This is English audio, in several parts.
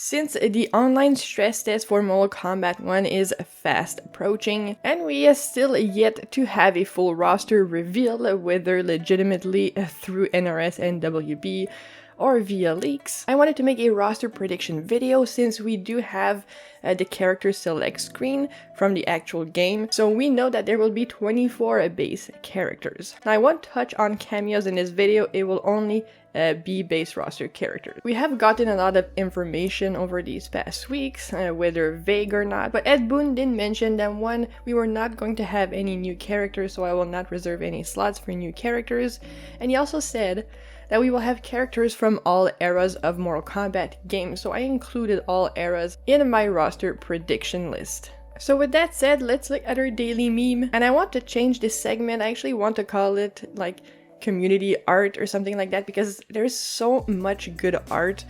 Since the online stress test for Mortal Kombat 1 is fast approaching, and we are still yet to have a full roster reveal, whether legitimately through NRS and WB or via leaks, I wanted to make a roster prediction video since we do have the character select screen from the actual game, so we know that there will be 24 base characters. Now I won't touch on cameos in this video, it will only be base roster characters. We have gotten a lot of information over these past weeks, whether vague or not, but Ed Boon did mention that one, we were not going to have any new characters, so I will not reserve any slots for new characters, and he also said that we will have characters from all eras of Mortal Kombat games, so I included all eras in my roster prediction list. So with that said, let's look at our daily meme, and I want to change this segment. I actually want to call it like community art or something like that, because there's so much good art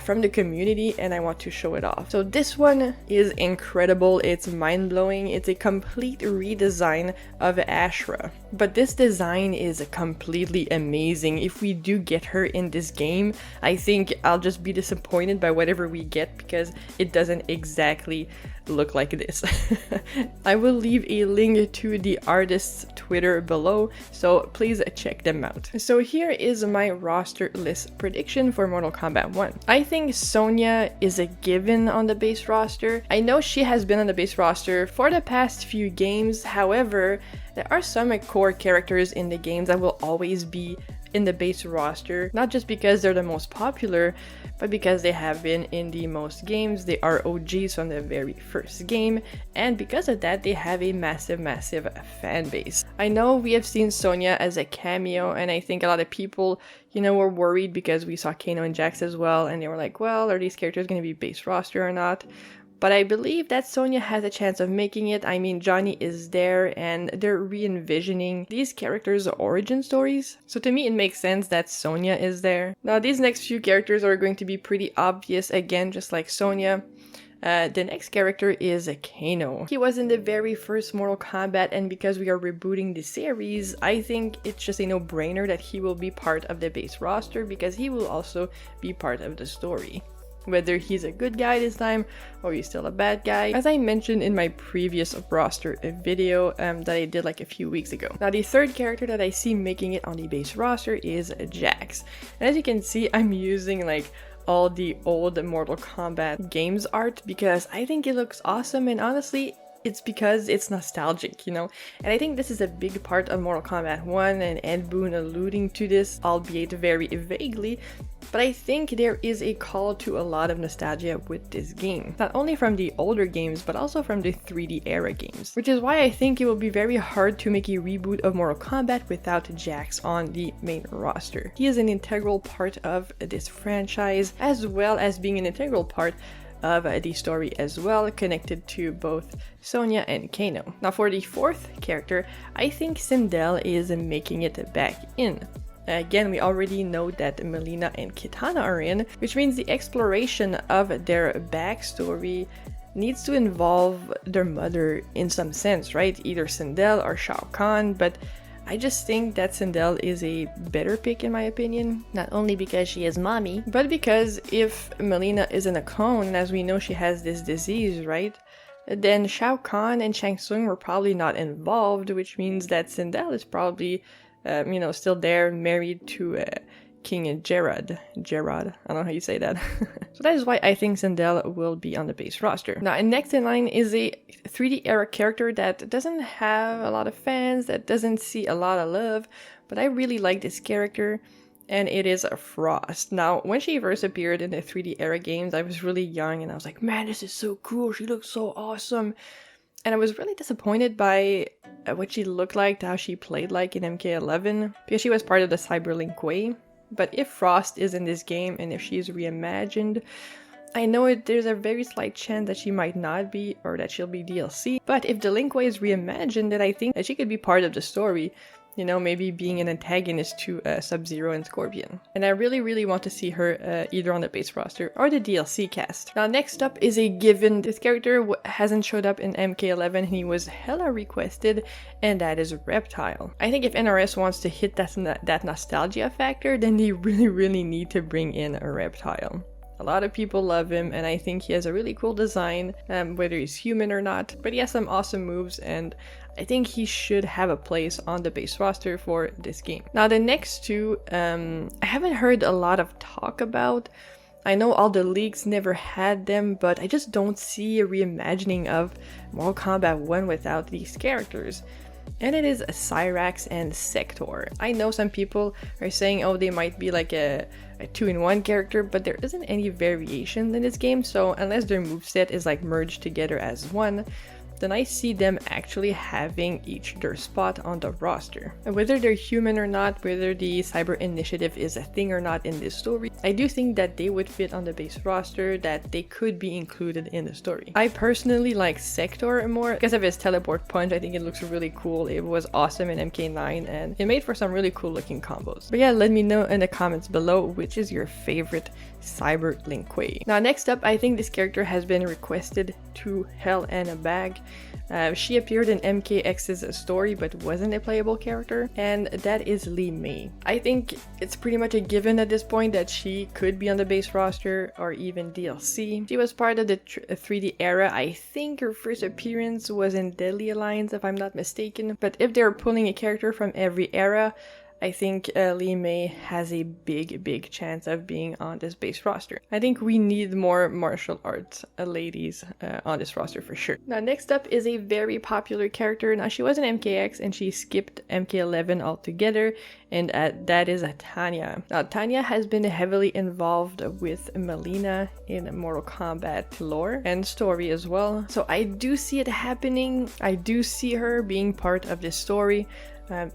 from the community and I want to show it off. So this one is incredible, it's mind-blowing, it's a complete redesign of Ashra. But this design is completely amazing. If we do get her in this game, I think I'll just be disappointed by whatever we get because it doesn't exactly look like this. I will leave a link to the artist's Twitter below, so please check them out. So here is my roster list prediction for Mortal Kombat 1. I think Sonya is a given on the base roster. I know she has been on the base roster for the past few games, however, there are some core characters in the games that will always be in the base roster, not just because they're the most popular, but because they have been in the most games. They are OGs from the very first game, and because of that, they have a massive fan base. I know we have seen Sonya as a cameo, and I think a lot of people, you know, were worried because we saw Kano and Jax as well, and they were like, well, are these characters going to be base roster or not? But I believe that Sonya has a chance of making it. I mean, Johnny is there and they're re-envisioning these characters' origin stories. So to me, it makes sense that Sonya is there. Now, these next few characters are going to be pretty obvious, again, just like Sonya. The next character is Kano. He was in the very first Mortal Kombat, and because we are rebooting the series, I think it's just a no-brainer that he will be part of the base roster because he will also be part of the story. Whether he's a good guy this time or he's still a bad guy, as I mentioned in my previous roster video that I did like a few weeks ago. Now the third character that I see making it on the base roster is Jax. And as you can see, I'm using like all the old Mortal Kombat games art because I think it looks awesome, and honestly, it's because it's nostalgic, you know? And I think this is a big part of Mortal Kombat 1, and Ed Boon alluding to this, albeit very vaguely, but I think there is a call to a lot of nostalgia with this game. Not only from the older games, but also from the 3D era games. Which is why I think it will be very hard to make a reboot of Mortal Kombat without Jax on the main roster. He is an integral part of this franchise, as well as being an integral part of the story as well, connected to both Sonya and Kano. Now for the fourth character, I think Sindel is making it back in. Again, we already know that Melina and Kitana are in, which means the exploration of their backstory needs to involve their mother in some sense, right? Either Sindel or Shao Kahn, but I just think that Sindel is a better pick in my opinion, not only because she is mommy, but because if Melina isn't a clone, as we know she has this disease, right? Then Shao Kahn and Shang Tsung were probably not involved, which means that Sindel is probably, you know, still there, married to King Gerard. I don't know how you say that. So that is why I think Sindel will be on the base roster. Now, and next in line is a 3D era character that doesn't have a lot of fans, that doesn't see a lot of love, but I really like this character, and it is Frost. Now, when she first appeared in the 3D era games, I was really young, and I was like, man, this is so cool, she looks so awesome. And I was really disappointed by what she looked like, how she played like in MK11, because she was part of the Cyberlink Way. But if Frost is in this game and if she's reimagined, I know there's a very slight chance that she might not be, or that she'll be DLC. But if the Linkway is reimagined, then I think that she could be part of the story. You know, maybe being an antagonist to Sub-Zero and Scorpion. And I really want to see her either on the base roster or the DLC cast. Now next up is a given. This character hasn't showed up in MK11 and he was hella requested, and that is Reptile. I think if NRS wants to hit that nostalgia factor, then they really need to bring in a Reptile. A lot of people love him, and I think he has a really cool design, whether he's human or not. But he has some awesome moves, and I think he should have a place on the base roster for this game. Now the next two, I haven't heard a lot of talk about. I know all the leaks never had them, but I just don't see a reimagining of Mortal Kombat 1 without these characters. And it is Cyrax and Sector. I know some people are saying, oh, they might be like a 2-in-1 character, but there isn't any variation in this game, so unless their moveset is like merged together as one, then I see them actually having each their spot on the roster. And whether they're human or not, whether the Cyber Initiative is a thing or not in this story, I do think that they would fit on the base roster, that they could be included in the story. I personally like Sector more because of his teleport punch. I think it looks really cool. It was awesome in MK9 and it made for some really cool looking combos. But yeah, let me know in the comments below which is your favorite Cyber Lin Kuei. Now next up, I think this character has been requested to hell and back. She appeared in MKX's story but wasn't a playable character, and that is Li Mei. I think it's pretty much a given at this point that she could be on the base roster or even DLC. She was part of the 3D era. I think her first appearance was in Deadly Alliance if I'm not mistaken, but if they're pulling a character from every era, I think Li Mei has a big chance of being on this base roster. I think we need more martial arts ladies on this roster for sure. Now next up is a very popular character. Now she was in MKX and she skipped MK11 altogether, and that is Tanya. Now Tanya has been heavily involved with Melina in Mortal Kombat lore and story as well. So I do see it happening. I do see her being part of this story.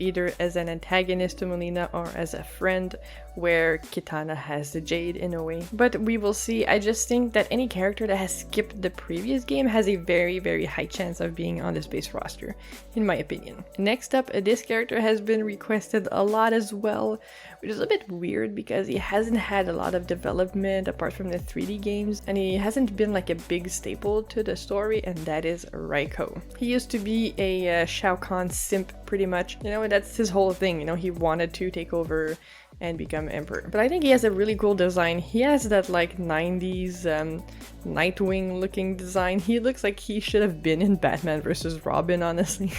Either as an antagonist to Melina or as a friend, where Kitana has the Jade in a way. But we will see. I just think that any character that has skipped the previous game has a very high chance of being on this base roster, in my opinion. Next up, this character has been requested a lot as well, which is a bit weird because he hasn't had a lot of development apart from the 3D games, and he hasn't been like a big staple to the story, and that is Raiko. He used to be a Shao Kahn simp pretty much, you know, that's his whole thing, you know, he wanted to take over and become emperor. But I think he has a really cool design. He has that like 90s Nightwing looking design. He looks like he should have been in Batman vs. Robin, honestly.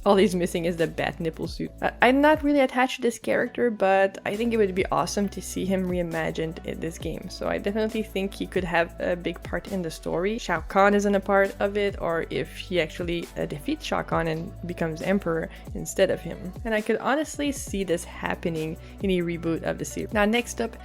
All he's missing is the bat nipple suit. I'm not really attached to this character, but I think it would be awesome to see him reimagined in this game. So I definitely think he could have a big part in the story. Shao Kahn isn't a part of it, or if he actually defeats Shao Kahn and becomes emperor instead of him. And I could honestly see this happening in a reboot of the series. Now next up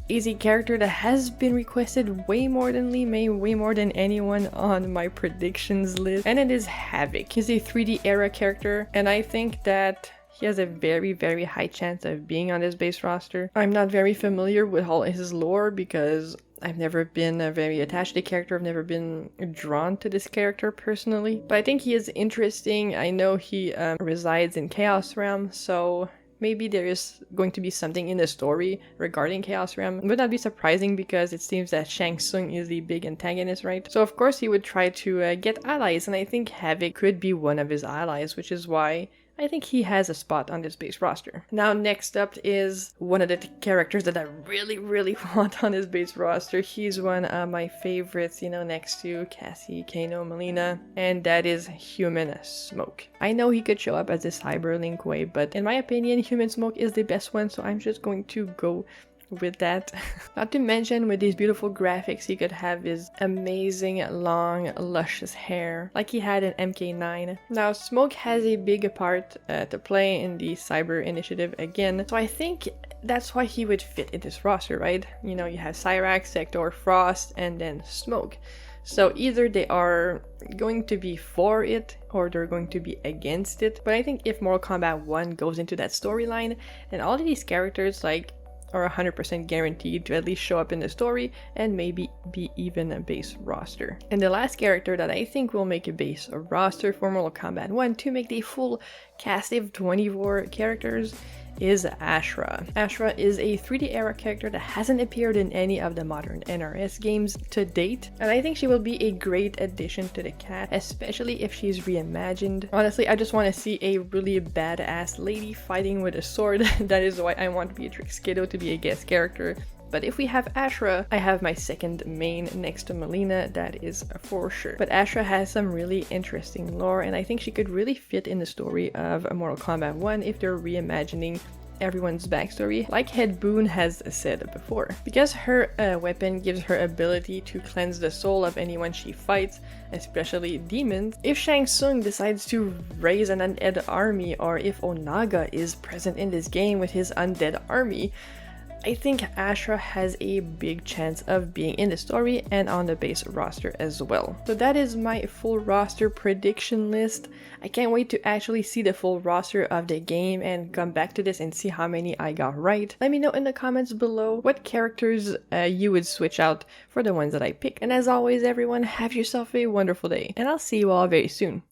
is a character that has been requested way more than Li Mei, way more than anyone on my predictions list, and it is Havoc. He's a 3D era character, and I think that he has a very high chance of being on this base roster. I'm not very familiar with all his lore because I've never been very attached to the character. I've never been drawn to this character personally, but I think he is interesting. I know he resides in Chaos Realm, so maybe there is going to be something in the story regarding Chaos Realm. It would not be surprising because it seems that Shang Tsung is the big antagonist, right? So of course he would try to get allies, and I think Havoc could be one of his allies, which is why I think he has a spot on this base roster. Now next up is one of the characters that I really want on this base roster. He's one of my favorites, you know, next to Cassie, Kano, Melina, and that is Human Smoke. I know he could show up as a Cyber Lin Kuei, but in my opinion, Human Smoke is the best one, so I'm just going to go with that. Not to mention, with these beautiful graphics, he could have his amazing long luscious hair like he had in MK9. Now Smoke has a big part to play in the Cyber Initiative again, so I think that's why he would fit in this roster, right? You know, you have Cyrax, Sector, Frost, and then Smoke. So either they are going to be for it or they're going to be against it. But I think if Mortal Kombat 1 goes into that storyline, then all of these characters like are 100% guaranteed to at least show up in the story and maybe be even a base roster. And the last character that I think will make a base roster for Mortal Kombat 1 to make the full cast of 24 characters is Ashra. Ashra is a 3D era character that hasn't appeared in any of the modern NRS games to date, and I think she will be a great addition to the cast, especially if she's reimagined. Honestly, I just want to see a really badass lady fighting with a sword. That is why I want Beatrix Kiddo to be a guest character But if we have Ashra, I have my second main next to Melina, that is for sure. But Ashra has some really interesting lore, and I think she could really fit in the story of Mortal Kombat 1 if they're reimagining everyone's backstory, like Head Boon has said before. Because her weapon gives her ability to cleanse the soul of anyone she fights, especially demons, if Shang Tsung decides to raise an undead army, or if Onaga is present in this game with his undead army, I think Ashra has a big chance of being in the story and on the base roster as well. So that is my full roster prediction list. I can't wait to actually see the full roster of the game and come back to this and see how many I got right. Let me know in the comments below what characters you would switch out for the ones that I picked. And as always, everyone, have yourself a wonderful day, and I'll see you all very soon.